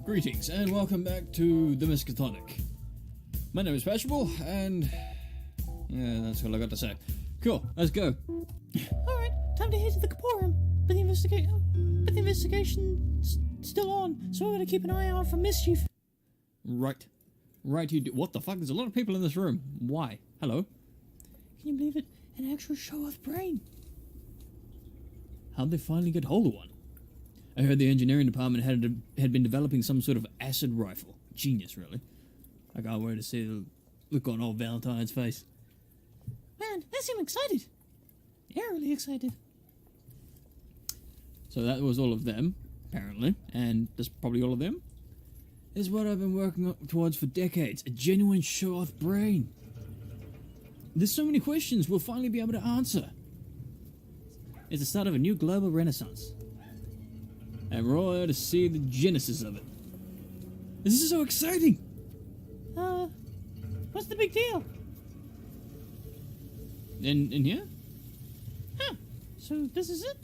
Greetings and welcome back to the Miskatonic. My name is Patchable and yeah, that's all I got to say. Cool, let's go. Alright, time to head to the Caporium, but the investigation's still on, so we're gonna keep an eye out for mischief. Right you do. What the fuck? There's a lot of people in this room. Why? Hello? Can you believe it? An actual show-off brain. How'd they finally get hold of one? I heard the engineering department had been developing some sort of acid rifle. Genius, really. I can't wait to see the look on old Valentine's face. Man, they seem excited. Eerily excited. So that was all of them, apparently, and that's probably all of them. Is what I've been working towards for decades, a genuine show-off brain. There's so many questions we'll finally be able to answer. It's the start of a new global renaissance. And we're all here to see the genesis of it. This is so exciting! What's the big deal? In here? Huh, so this is it?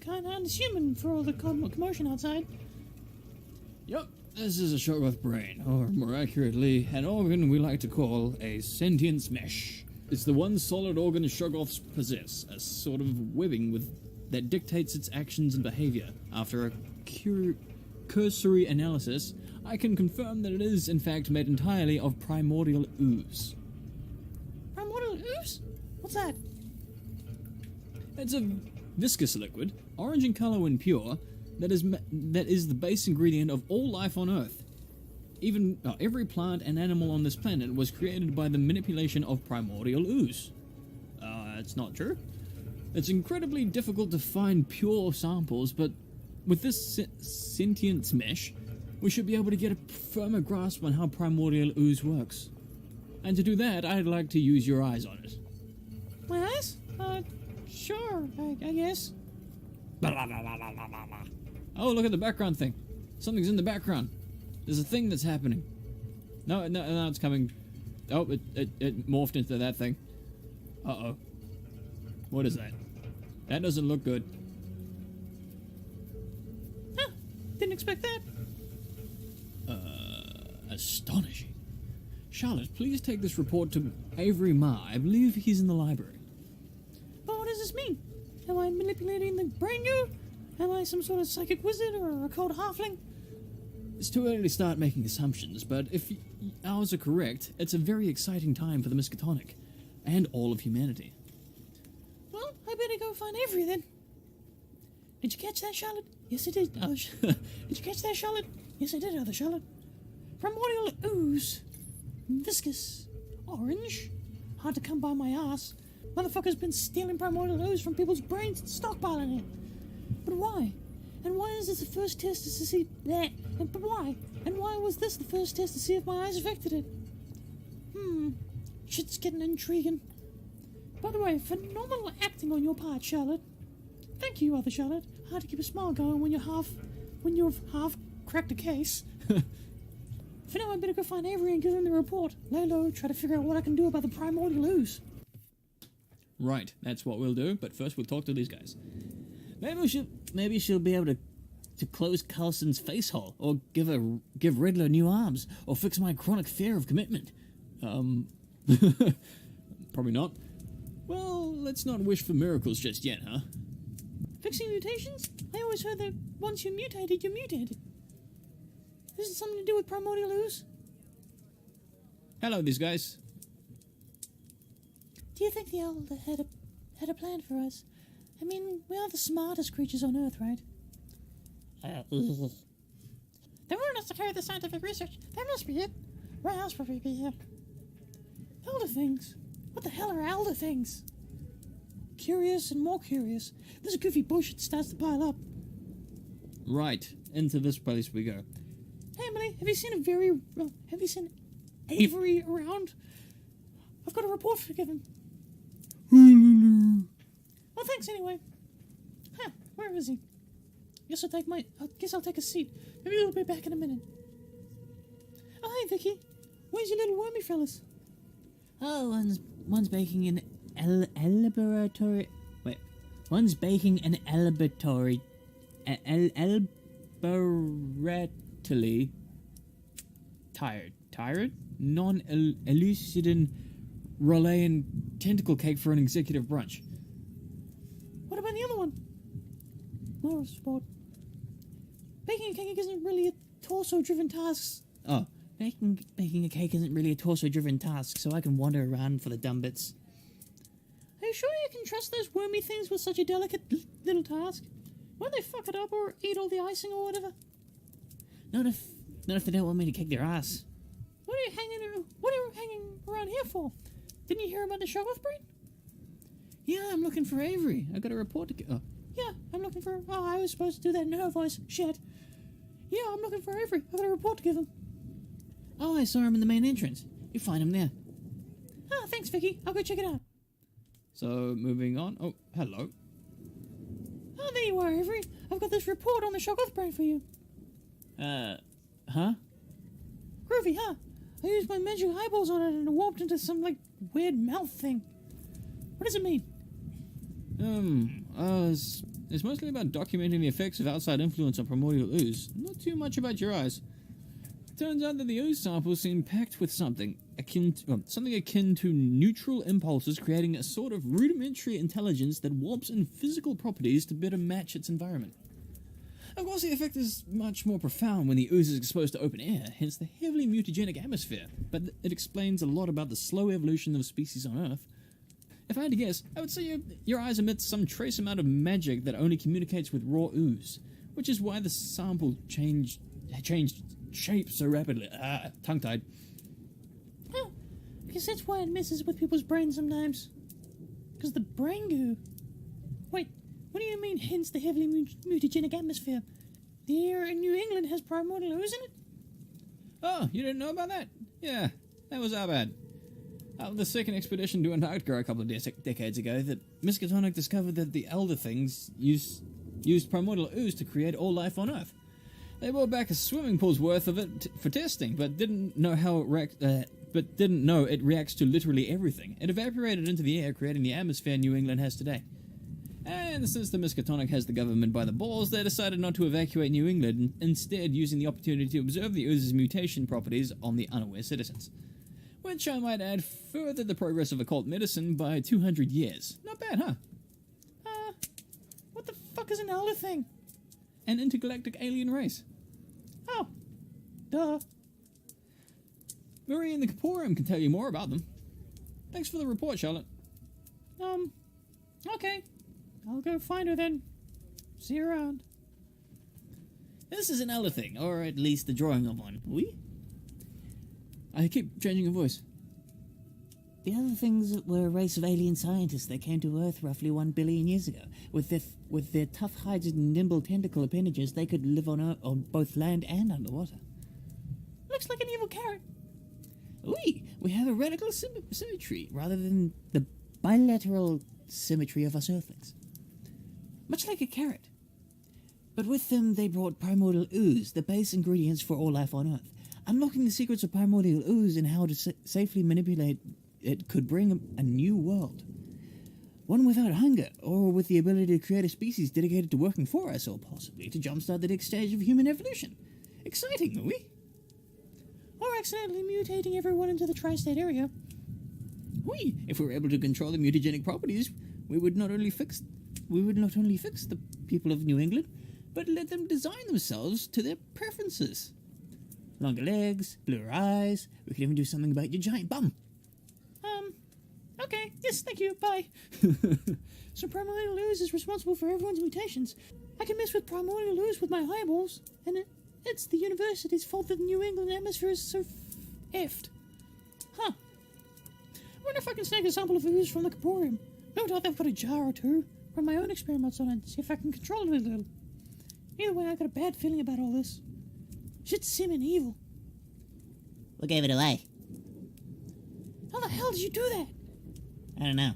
Kinda unassuming for all the commotion outside. Yup, this is a show-off brain, or more accurately, an organ we like to call a sentient mesh. It's the one solid organ show-offs possess, a sort of webbing that dictates its actions and behavior. After a cursory analysis, I can confirm that it is, in fact, made entirely of primordial ooze. Primordial ooze? What's that? It's a viscous liquid, orange in color when pure, that is the base ingredient of all life on Earth. Even every plant and animal on this planet was created by the manipulation of primordial ooze. It's not true. It's incredibly difficult to find pure samples, but with this sentient mesh, we should be able to get a firmer grasp on how primordial ooze works. And to do that, I'd like to use your eyes on it. My eyes? Sure, I guess. Oh, look at the background thing. Something's in the background. There's a thing that's happening. No, it's coming. Oh, it morphed into that thing. Uh-oh. What is that? That doesn't look good. Huh, didn't expect that. Astonishing. Charlotte, please take this report to Avery Ma. I believe he's in the library. But what does this mean? Am I manipulating the brain goo? Am I some sort of psychic wizard or a cold halfling? It's too early to start making assumptions, but if ours are correct, it's a very exciting time for the Miskatonic and all of humanity. Well, I better go find Avery then. Did you catch that, Charlotte? Yes, I did. Did you catch that, Charlotte? Yes, I did, other Charlotte. Primordial ooze. Viscous. Orange. Hard to come by my ass. Motherfucker's been stealing primordial ooze from people's brains and stockpiling it. But why? And why is this the first test to see that? But why? And why was this the first test to see if my eyes affected it? Shit's getting intriguing. By the way, phenomenal acting on your part, Charlotte. Thank you, other Charlotte. Hard to keep a smile going when you've half cracked a case. For now, I better go find Avery and give him the report. Lay low, try to figure out what I can do about the primordial ooze. Right, that's what we'll do, but first we'll talk to these guys. Maybe she'll be able to close Carlson's face hole, or give Riddler new arms, or fix my chronic fear of commitment. Probably not. Well, let's not wish for miracles just yet, huh? Fixing mutations? I always heard that once you mutated, you mutated. Is it something to do with primordial ooze? Hello, these guys. Do you think the owl had a plan for us? I mean, we are the smartest creatures on Earth, right? They wanted us to carry the scientific research. That must be it. Where else would we be here? Elder things. What the hell are elder things? Curious and more curious. This goofy bullshit starts to pile up. Right, into this place we go. Hey, Emily, have you seen Avery around? I've got a report to give him. Well, thanks anyway. Huh, where is he? Guess I'll take a seat. Maybe he'll be back in a minute. Oh, hey, Vicky. Where's your little wormy fellas? Oh, one's baking an elaboratory. Wait, one's baking an elaboratory. non-elucidin Rolayan tentacle cake for an executive brunch. What about the other one? More sport. Baking a cake isn't really a torso-driven task. Oh, baking a cake isn't really a torso-driven task, so I can wander around for the dumb bits. Are you sure you can trust those wormy things with such a delicate little task? Won't they fuck it up or eat all the icing or whatever? Not if they don't want me to kick their ass. What are you hanging around here for? Didn't you hear about the show-off breed? Yeah, I'm looking for Avery. I got a report to get. Oh. Yeah, I'm looking for... Oh, I was supposed to do that in her voice. Shit. Yeah, I'm looking for Avery. I got a report to give him. Oh, I saw him in the main entrance. You find him there. Ah, thanks, Vicky. I'll go check it out. So, moving on. Oh, hello. Oh, there you are, Avery. I've got this report on the shock-off brain for you. Huh? Groovy, huh? I used my magic eyeballs on it and it warped into some, weird mouth thing. What does it mean? It's mostly about documenting the effects of outside influence on primordial ooze. Not too much about your eyes. Turns out that the ooze samples seem packed with something akin to neutral impulses, creating a sort of rudimentary intelligence that warps in physical properties to better match its environment. Of course, the effect is much more profound when the ooze is exposed to open air, hence the heavily mutagenic atmosphere, but it explains a lot about the slow evolution of species on Earth. If I had to guess, I would say your eyes emit some trace amount of magic that only communicates with raw ooze, which is why the sample changed shape so rapidly. Tongue-tied. Oh, I guess that's why it messes with people's brains sometimes. Because the brain goo. Wait, what do you mean, hence the heavily mutagenic atmosphere? The air in New England has primordial ooze in it? Oh, you didn't know about that? Yeah, that was our bad. The second expedition to Antarctica a couple of decades ago, that Miskatonic discovered that the elder things used primordial ooze to create all life on Earth. They brought back a swimming pool's worth of it for testing, but didn't know it reacts to literally everything. It evaporated into the air, creating the atmosphere New England has today. And since the Miskatonic has the government by the balls, they decided not to evacuate New England, instead using the opportunity to observe the ooze's mutation properties on the unaware citizens. Which I might add furthered the progress of occult medicine by 200 years. Not bad, huh? What the fuck is an elder thing? An intergalactic alien race. Oh, duh. Marie in the Caporium can tell you more about them. Thanks for the report, Charlotte. Okay. I'll go find her then. See you around. This is an elder thing, or at least the drawing of one. Oui? I keep changing your voice. The other things were a race of alien scientists that came to Earth roughly 1 billion years ago. With their tough hides and nimble tentacle appendages, they could live on both land and underwater. Looks like an evil carrot. We have a radical symmetry, rather than the bilateral symmetry of us Earthlings. Much like a carrot. But with them, they brought primordial ooze, the base ingredients for all life on Earth. Unlocking the secrets of primordial ooze and how to safely manipulate it could bring a new world. One without hunger, or with the ability to create a species dedicated to working for us, or possibly to jumpstart the next stage of human evolution. Exciting, oui? Or accidentally mutating everyone into the tri-state area. Oui, if we were able to control the mutagenic properties, we would not only fix the people of New England, but let them design themselves to their preferences. Longer legs, bluer eyes. We could even do something about your giant bum. Okay. Yes, thank you. Bye. So primordial ooze is responsible for everyone's mutations. I can mess with primordial ooze with my eyeballs, and it's the university's fault that the New England atmosphere is so effed. Huh. I wonder if I can snag a sample of ooze from the Caporium. No doubt they've got a jar or two. Run my own experiments on it and see if I can control it a little. Either way, I got a bad feeling about all this. Shit's seeming evil. What gave it away? How the hell did you do that? I don't know.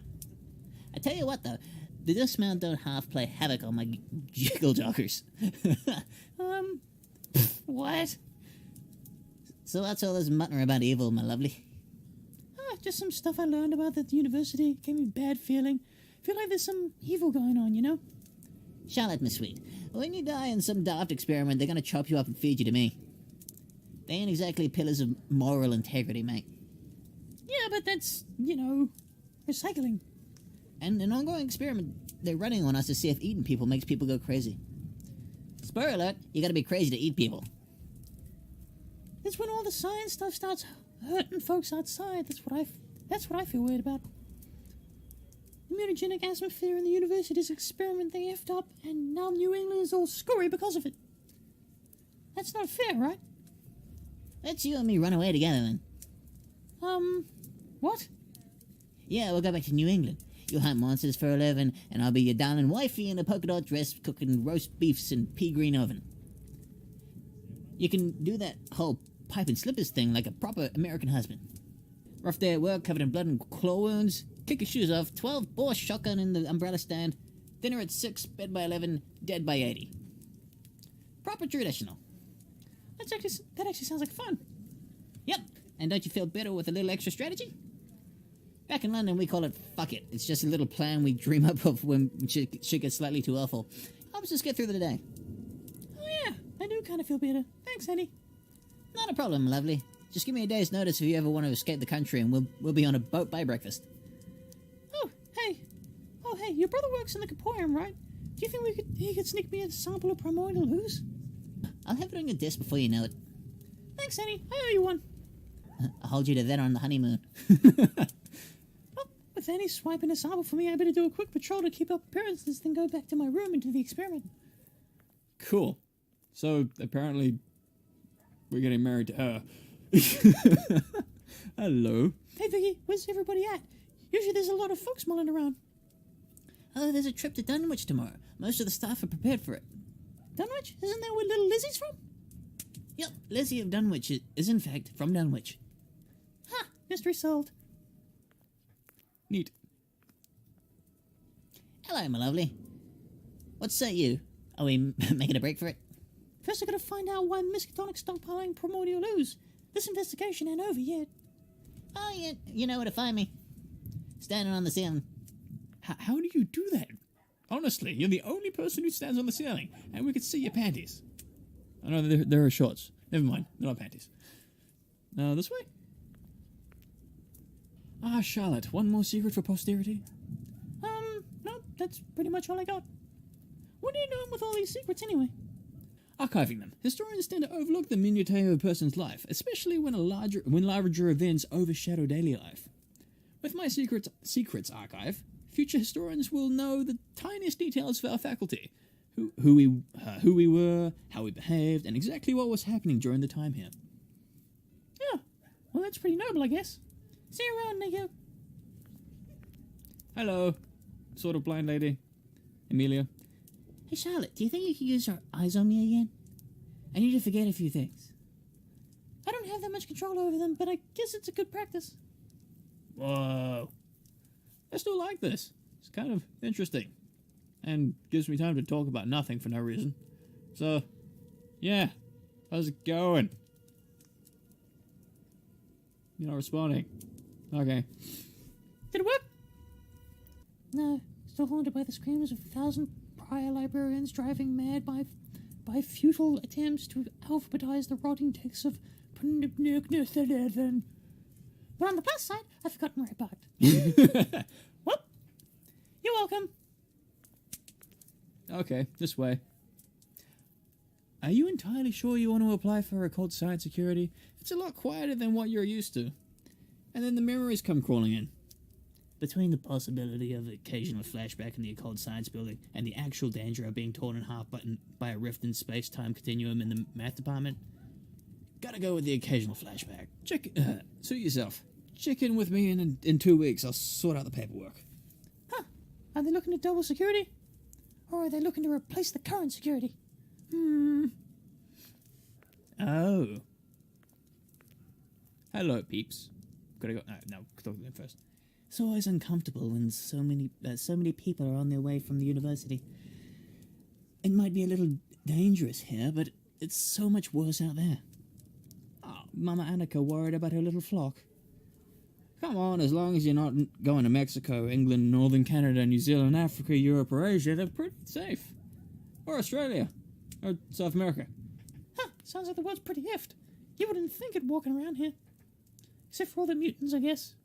I tell you what, though. The dismount don't half play havoc on my jiggle joggers. What? So what's all this muttering about evil, my lovely? Just some stuff I learned about the university. Gave me a bad feeling. Feel like there's some evil going on, you know? Charlotte, Miss Sweet, when you die in some daft experiment, they're gonna chop you up and feed you to me. They ain't exactly pillars of moral integrity, mate. Yeah, but that's, recycling. And an ongoing experiment they're running on us to see if eating people makes people go crazy. Spoiler alert, you gotta be crazy to eat people. It's when all the science stuff starts hurting folks outside. That's what I feel weird about. The mutagenic atmosphere in the university's experiment they effed up, and now New England is all screwy because of it. That's not fair, right? Let's you and me run away together then. What? Yeah, we'll go back to New England. You'll hunt monsters for a living, and I'll be your darling wifey in a polka dot dress cooking roast beefs in pea green oven. You can do that whole pipe and slippers thing like a proper American husband. Rough day at work, covered in blood and claw wounds, kick your shoes off, 12 bore shotgun in the umbrella stand, dinner at 6, bed by 11, dead by 80. Proper traditional. That actually sounds like fun. Yep, and don't you feel better with a little extra strategy? Back in London, we call it fuck it. It's just a little plan we dream up of when shit gets slightly too awful. Helps us get through the day. Oh yeah, I do kind of feel better. Thanks, Eddie. Not a problem, lovely. Just give me a day's notice if you ever want to escape the country, and we'll be on a boat by breakfast. Oh, hey, your brother works in the Capoeum, right? Do you think he could sneak me a sample of Primordial Ooze? I'll have it on your desk before you know it. Thanks, Eddie. I owe you one. I'll hold you to that on the honeymoon. Well, with Eddie swiping a sample for me, I better do a quick patrol to keep up appearances, then go back to my room and do the experiment. Cool. So, apparently, we're getting married to her. Hello. Hey, Vicky, where's everybody at? Usually there's a lot of folks mulling around. Oh, there's a trip to Dunwich tomorrow. Most of the staff are prepared for it. Dunwich? Isn't that where little Lizzie's from? Yep, Lizzie of Dunwich is in fact from Dunwich. Ha! Mystery solved. Neat. Hello, my lovely. What say you? Are we making a break for it? First I gotta find out why Miskatonic's stockpiling Primordial Ooze. This investigation ain't over yet. Oh, yeah, you know where to find me. Standing on the ceiling. How do you do that? Honestly, you're the only person who stands on the ceiling, and we could see your panties. Oh no, there are shorts. Never mind, they're not panties. This way? Ah, Charlotte, one more secret for posterity? No, that's pretty much all I got. What are you doing with all these secrets anyway? Archiving them. Historians tend to overlook the minutiae of a person's life, especially when larger events overshadow daily life. With my secrets archive, future historians will know the tiniest details of our faculty, who we were, how we behaved, and exactly what was happening during the time here. Yeah, well that's pretty noble, I guess. See you around, Nico. Hello, sort of blind lady, Amelia. Hey, Charlotte, do you think you could use your eyes on me again? I need to forget a few things. I don't have that much control over them, but I guess it's a good practice. Whoa. I still like this. It's kind of interesting. And gives me time to talk about nothing for no reason. So, yeah. How's it going? You're not responding. Okay. Did it work? No, still haunted by the screams of 1,000 prior librarians driving mad by futile attempts to alphabetize the rotting texts of But on the plus side, I've forgotten where I parked. Well, you're welcome. Okay, this way. Are you entirely sure you want to apply for occult science security? It's a lot quieter than what you're used to. And then the memories come crawling in. Between the possibility of occasional flashback in the occult science building and the actual danger of being torn in half by a rift in space-time continuum in the math department, gotta go with the occasional flashback. Suit yourself. Check in with me in 2 weeks. I'll sort out the paperwork. Huh. Are they looking to double security? Or are they looking to replace the current security? Oh. Hello, peeps. Gotta go. No, talk to them first. It's always uncomfortable when so many people are on their way from the university. It might be a little dangerous here, but it's so much worse out there. Oh, Mama Annika worried about her little flock. Come on, as long as you're not going to Mexico, England, Northern Canada, New Zealand, Africa, Europe, or Asia, they're pretty safe. Or Australia. Or South America. Huh, sounds like the world's pretty effed. You wouldn't think it walking around here. Except for all the mutants, I guess.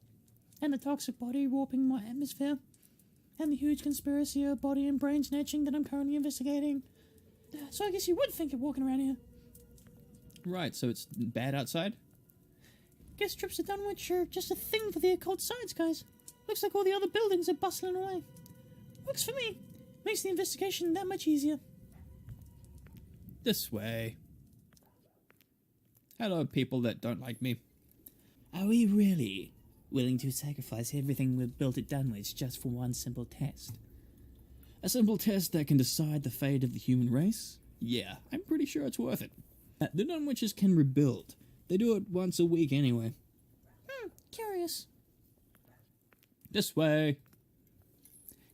And the toxic body warping my atmosphere. And the huge conspiracy of body and brain snatching that I'm currently investigating. So I guess you would think it walking around here. Right, so it's bad outside? Guess trips to Dunwich are just a thing for the occult science guys. Looks like all the other buildings are bustling away. Works for me. Makes the investigation that much easier. This way. Hello, people that don't like me. Are we really willing to sacrifice everything we've built at Dunwich just for one simple test? A simple test that can decide the fate of the human race? Yeah, I'm pretty sure it's worth it. The Dunwichers can rebuild. They do it once a week anyway. Curious. This way.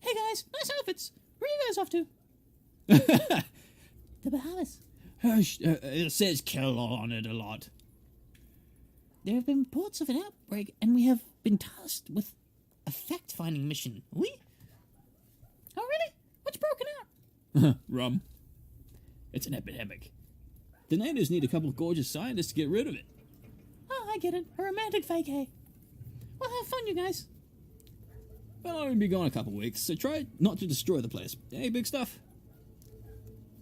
Hey guys, nice outfits. Where are you guys off to? The Bahamas. It says kill on it a lot. There have been reports of an outbreak, and we have been tasked with a fact-finding mission. We? Oh really? What's broken out? Rum. It's an epidemic. The natives need a couple of gorgeous scientists to get rid of it. Oh, I get it. A romantic vacay. Well, have fun, you guys. Well, I'll be gone a couple of weeks, so try not to destroy the place. Hey, big stuff.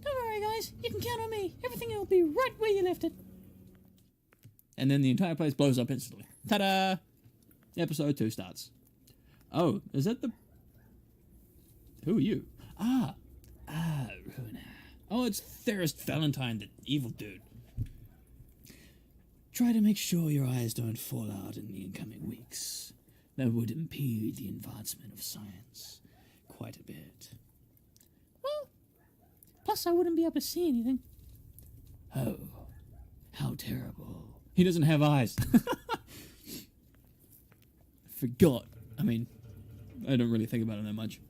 Don't worry, guys. You can count on me. Everything will be right where you left it. And then the entire place blows up instantly. Ta-da! Episode 2 starts. Oh, is that the... Who are you? Runa. Oh, it's Therist Valentine, the evil dude. Try to make sure your eyes don't fall out in the incoming weeks. That would impede the advancement of science quite a bit. Well, plus I wouldn't be able to see anything. Oh, how terrible. He doesn't have eyes. Forgot. I mean, I don't really think about him that much.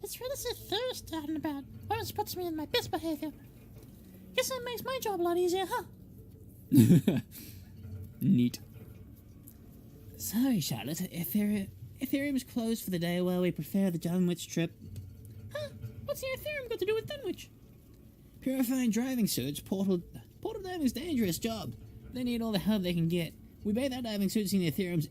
It's really so thirst out and about. Always puts me in my best behavior. Guess that makes my job a lot easier, huh? Neat. Sorry, Charlotte. Ethereum's closed for the day while we prepare the Dunwich trip. Huh? What's the Ethereum got to do with Dunwich? Purifying driving suits, portal diving's dangerous job. They need all the help they can get. We bathe our diving suits in the Ethereum's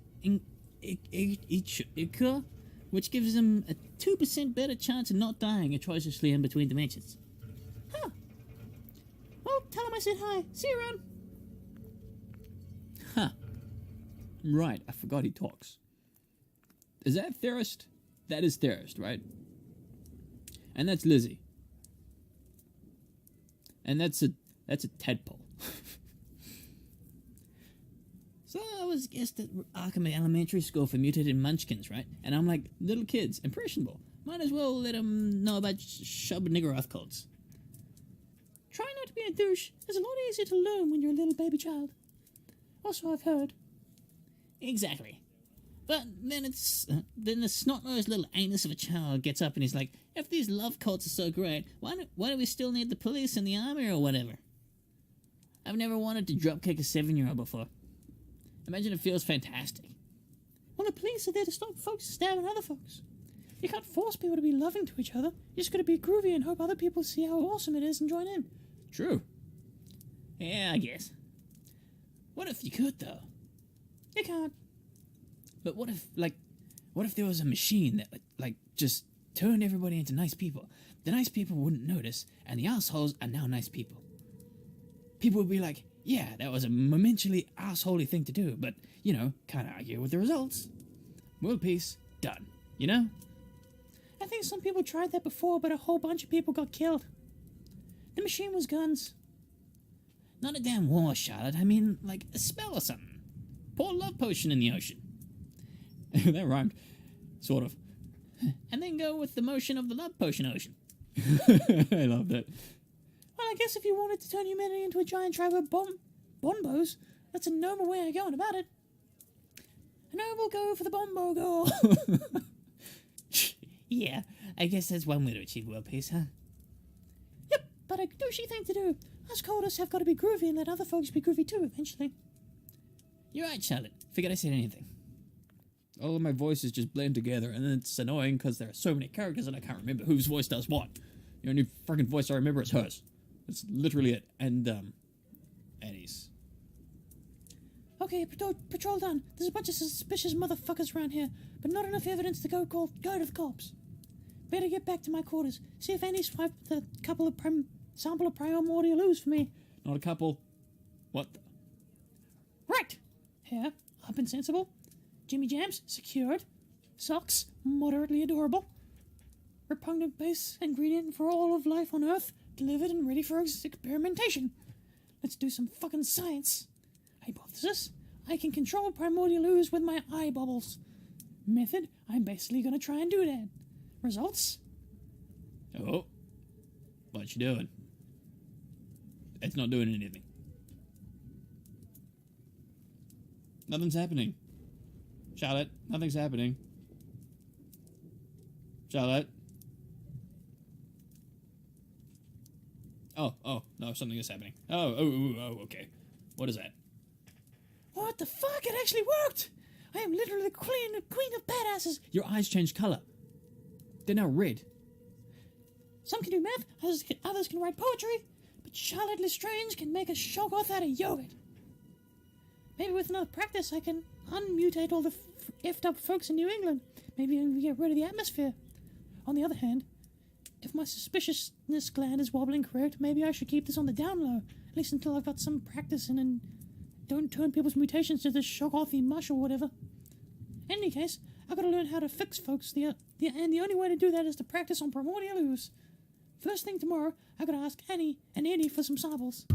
ichor, which gives them a 2% better chance of not dying atrociously in between dimensions. Huh. Well, tell him I said hi. See you around. Huh. Right, I forgot he talks. Is that Therist? That is Therist, right? And that's Lizzie. And that's a tadpole. So I was guest at Arkham Elementary School for mutated munchkins, right? And I'm like, little kids, impressionable. Might as well let them know about Shub-Niggurath cults. Try not to be a douche. It's a lot easier to learn when you're a little baby child. Also, I've heard. Exactly. But then then the snot-nosed little anus of a child gets up and he's like, if these love cults are so great, why do we still need the police and the army or whatever? I've never wanted to dropkick a 7-year-old before. Imagine it feels fantastic. Well, the police are there to stop folks stabbing other folks. You can't force people to be loving to each other. You just gotta be groovy and hope other people see how awesome it is and join in. True. Yeah, I guess. What if you could, though? You can't. But what if there was a machine that would, just turn everybody into nice people? The nice people wouldn't notice, and the assholes are now nice people. People would be like, yeah, that was a momentarily assholey thing to do, but, can't argue with the results. World peace, done. You know? I think some people tried that before, but a whole bunch of people got killed. The machine was guns. Not a damn war, Charlotte. I mean, like a spell or something. Pour a love potion in the ocean. That rhymed. Sort of. And then go with the motion of the love potion ocean. I love that. Well, I guess if you wanted to turn humanity into a giant tribe of bonbos, that's a noble way of going about it. A noble go for the bombo goal. Yeah, I guess that's one way to achieve world peace, huh? Yep, but a douchey thing to do. Us cultists have got to be groovy and let other folks be groovy too, eventually. You're right, Charlotte. Forget I said anything. All of my voices just blend together, and it's annoying because there are so many characters and I can't remember whose voice does what. The only freaking voice I remember is hers. That's literally it. And, Annie's. Okay, patrol done. There's a bunch of suspicious motherfuckers around here, but not enough evidence to go to the cops. Better get back to my quarters. See if Annie's swiped a couple of sample of primordial ooze for me. Not a couple. What? Right. Hair, up and sensible. Jimmy Jams, secured. Socks, moderately adorable. Repugnant base ingredient for all of life on Earth, delivered and ready for experimentation. Let's do some fucking science. Hypothesis, I can control primordial ooze with my eye bubbles. Method, I'm basically gonna try and do that. Results? Oh. What you doing? It's not doing anything. Nothing's happening. Charlotte, nothing's happening. Charlotte? Oh, no, something is happening. Oh, okay. What is that? What the fuck? It actually worked! I am literally the queen of badasses. Your eyes change color. They're now red. Some can do math, others can write poetry, but Charlotte Lestrange can make a shoggoth out of yogurt. Maybe with enough practice I can unmutate all the effed up folks in New England. Maybe even get rid of the atmosphere. On the other hand, if my suspiciousness gland is wobbling correct, maybe I should keep this on the down low, at least until I've got some practice and don't turn people's mutations to this shoggothy mush or whatever. In any case, I've got to learn how to fix folks, and the only way to do that is to practice on primordial ooze. First thing tomorrow, I've got to ask Annie and Eddie for some samples.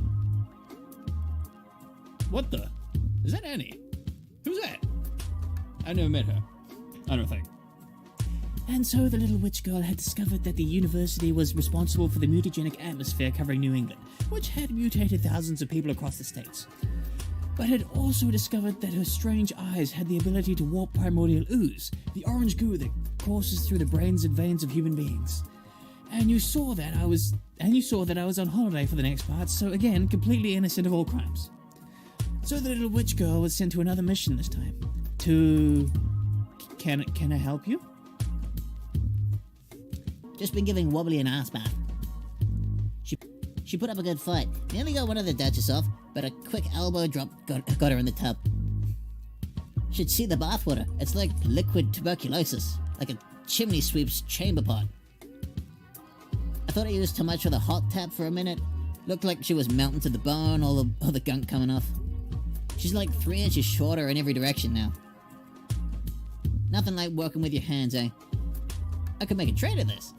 What the? Is that Annie? Who's that? I've never met her. I don't think. And so the little witch girl had discovered that the university was responsible for the mutagenic atmosphere covering New England, which had mutated thousands of people across the states. But had also discovered that her strange eyes had the ability to warp primordial ooze, the orange goo that courses through the brains and veins of human beings. And you saw that I was on holiday for the next part, so again, completely innocent of all crimes. So the little witch girl was sent to another mission this time. Can I help you? Just been giving Wobbly an ass bath. She put up a good fight. Nearly got one of the Duchess off, but a quick elbow drop got her in the tub. Should see the bathwater. It's like liquid tuberculosis, like a chimney sweep's chamber pot. I thought I used too much of the hot tap for a minute. Looked like she was melting to the bone, all the gunk coming off. She's like 3 inches shorter in every direction now. Nothing like working with your hands, eh? I could make a trade of this.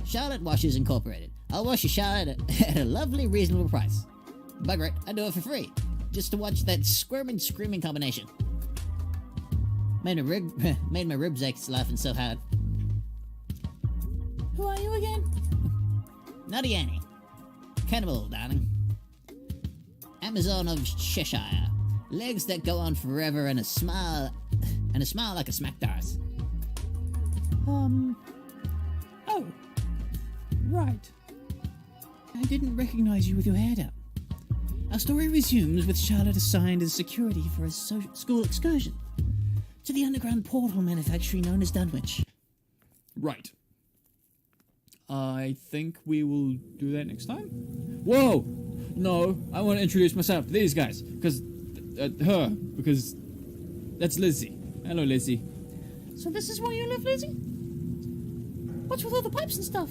Charlotte Washes Incorporated. I'll wash your Charlotte at a lovely, reasonable price. Bugger it, I do it for free. Just to watch that squirming, screaming combination. Made my ribs ache laughing so hard. Who are you again? Nutty Annie. Cannibal, darling. Amazon of Cheshire. Legs that go on forever and a smile like a smackdar's. Oh. Right. I didn't recognize you with your hair down. Our story resumes with Charlotte assigned as security for a school excursion to the underground portal manufactory known as Dunwich. Right. I think we will do that next time. Whoa! No, I want to introduce myself to these guys. Because that's Lizzie. Hello, Lizzie. So this is where you live, Lizzie? What's with all the pipes and stuff?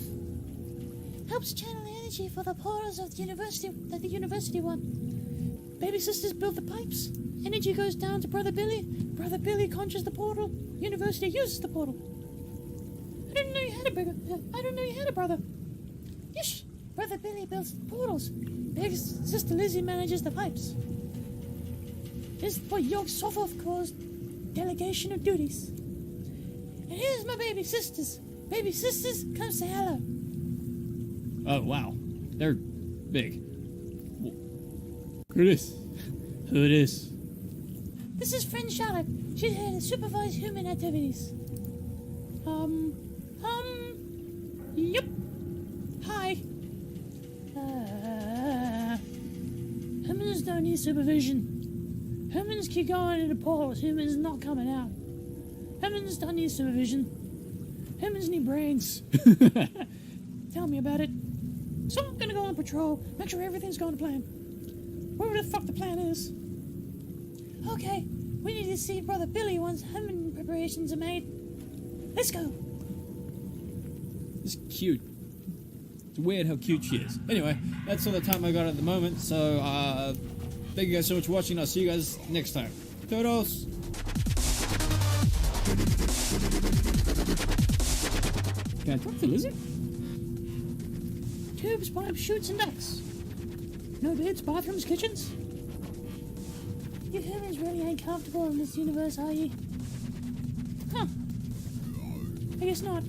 Helps channel the energy for the portals of the university that the university want. Baby sisters build the pipes. Energy goes down to Brother Billy. Brother Billy conjures the portal. University uses the portal. I didn't know you had a brother. Yeesh. Brother Billy builds portals. Big sister Lizzie manages the pipes. This is what Yog Sothoth calls delegation of duties. And here's my baby sisters. Baby sisters, come say hello. Oh, wow. They're big. Who it is? Who it is? This is friend Charlotte. She's here to supervise human activities. Yep. Hi. Humans don't need supervision. Humans keep going into portals. Humans not coming out. Humans don't need supervision. Humans need brains. Tell me about it. So I'm gonna go on patrol, make sure everything's going to plan. Whatever the fuck the plan is. Okay, we need to see Brother Billy once humming preparations are made. Let's go. It's cute. It's weird how cute she is. Anyway, that's all the time I got at the moment, so thank you guys so much for watching. I'll see you guys next time. Toodles! Can I talk to Lizzie? Tubes, pipes, chutes, and ducts. No beds, bathrooms, kitchens. You humans really ain't comfortable in this universe, are you? Huh. I guess not.